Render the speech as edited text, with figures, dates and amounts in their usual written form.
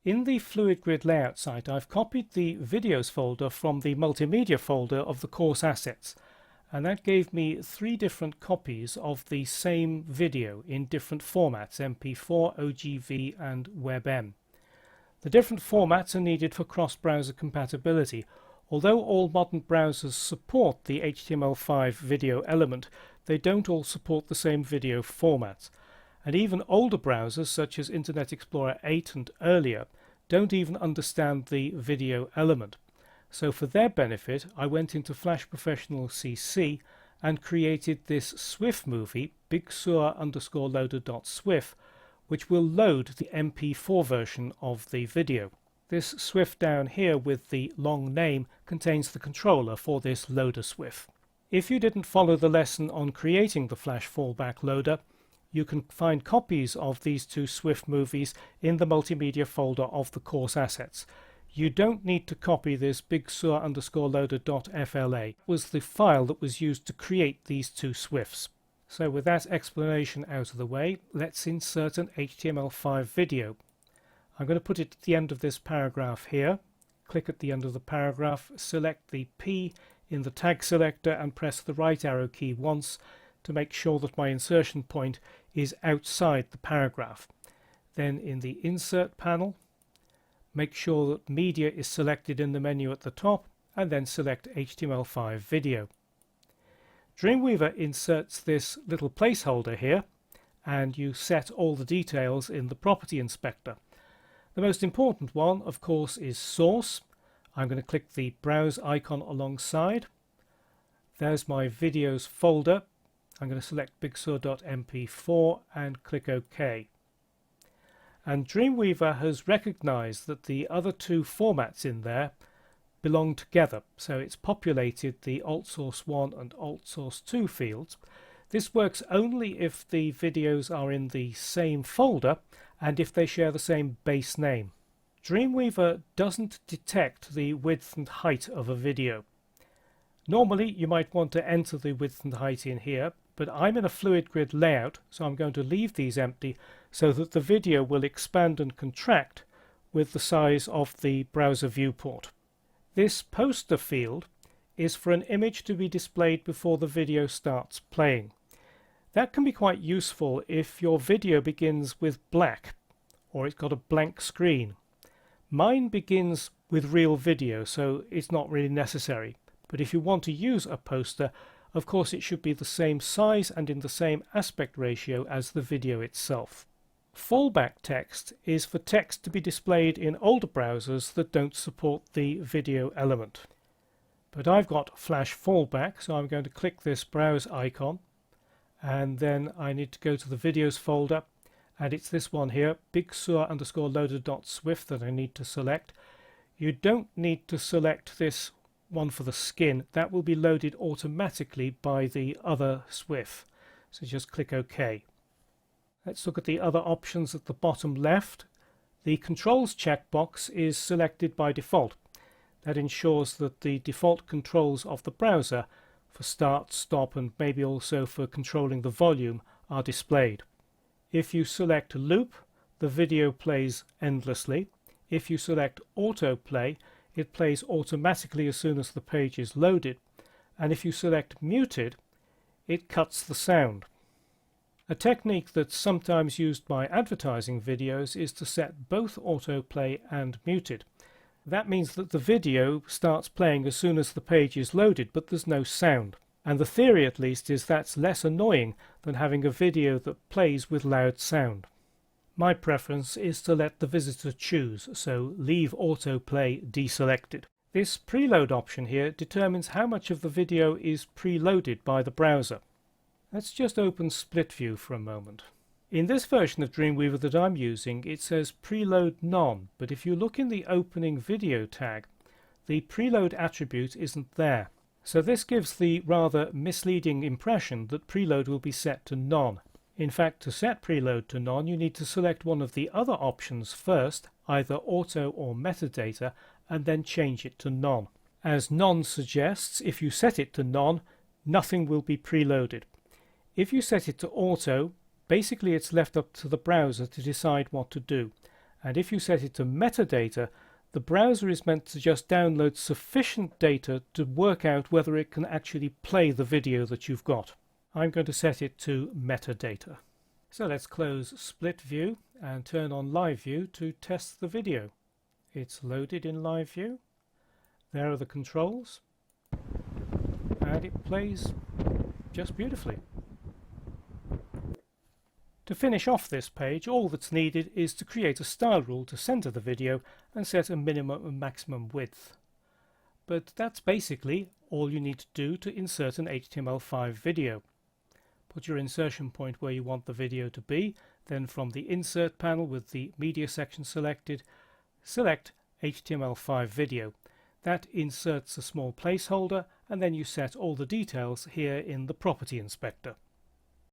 In the Fluid Grid layout site, I've copied the videos folder from the multimedia folder of the course assets, and that gave me 3 different copies of the same video in different formats: MP4, OGV and WebM. The different formats are needed for cross-browser compatibility. Although all modern browsers support the HTML5 video element, they don't all support the same video formats. And even older browsers such as Internet Explorer 8 and earlier don't even understand the video element. So for their benefit, I went into Flash Professional CC and created this Swift movie, bigsur_loader.swift, which will load the MP4 version of the video. This Swift down here with the long name contains the controller for this loader Swift. If you didn't follow the lesson on creating the Flash fallback loader, you can find copies of these 2 Swift movies in the multimedia folder of the course assets. You don't need to copy this bigsur_loader.fla. It was the file that was used to create these 2 Swifts. So with that explanation out of the way, let's insert an HTML5 video. I'm going to put it at the end of this paragraph here. Click at the end of the paragraph, select the P in the tag selector and press the right arrow key once to make sure that my insertion point is outside the paragraph. Then in the Insert panel, make sure that Media is selected in the menu at the top, and then select HTML5 Video. Dreamweaver inserts this little placeholder here, and you set all the details in the Property Inspector. The most important one, of course, is Source. I'm going to click the Browse icon alongside. There's my Videos folder. I'm going to select bigsur.mp4 and click OK. And Dreamweaver has recognized that the other 2 formats in there belong together, so it's populated the AltSource1 and AltSource2 fields. This works only if the videos are in the same folder and if they share the same base name. Dreamweaver doesn't detect the width and height of a video. Normally you might want to enter the width and height in here, but I'm in a Fluid Grid layout, so I'm going to leave these empty so that the video will expand and contract with the size of the browser viewport. This poster field is for an image to be displayed before the video starts playing. That can be quite useful if your video begins with black or it's got a blank screen. Mine begins with real video, so it's not really necessary. But if you want to use a poster, of course it should be the same size and in the same aspect ratio as the video itself. Fullback text is for text to be displayed in older browsers that don't support the video element. But I've got Flash Fallback, so I'm going to click this Browse icon, and then I need to go to the Videos folder, and it's this one here, bigsur_loader.swift, that I need to select. You don't need to select this one for the skin. That will be loaded automatically by the other Swift, so just click OK. Let's look at the other options at the bottom left. The Controls checkbox is selected by default. That ensures that the default controls of the browser for start, stop and maybe also for controlling the volume are displayed. If you select Loop, the video plays endlessly. If you select Autoplay, it plays automatically as soon as the page is loaded, and if you select Muted, it cuts the sound. A technique that's sometimes used by advertising videos is to set both autoplay and muted. That means that the video starts playing as soon as the page is loaded, but there's no sound. And the theory, at least, is that's less annoying than having a video that plays with loud sound. My preference is to let the visitor choose, so leave autoplay deselected. This preload option here determines how much of the video is preloaded by the browser. Let's just open Split View for a moment. In this version of Dreamweaver that I'm using, it says Preload None, but if you look in the opening video tag, the preload attribute isn't there. So this gives the rather misleading impression that preload will be set to none. In fact, to set preload to none, you need to select one of the other options first, either auto or metadata, and then change it to none. As none suggests, if you set it to none, nothing will be preloaded. If you set it to auto, basically it's left up to the browser to decide what to do. And if you set it to metadata, the browser is meant to just download sufficient data to work out whether it can actually play the video that you've got. I'm going to set it to metadata. So let's close Split View and turn on Live View to test the video. It's loaded in Live View. There are the controls, and it plays just beautifully. To finish off this page, all that's needed is to create a style rule to center the video and set a minimum and maximum width. But that's basically all you need to do to insert an HTML5 video. Put your insertion point where you want the video to be, then from the Insert panel with the Media section selected, select HTML5 video. That inserts a small placeholder, and then you set all the details here in the Property Inspector.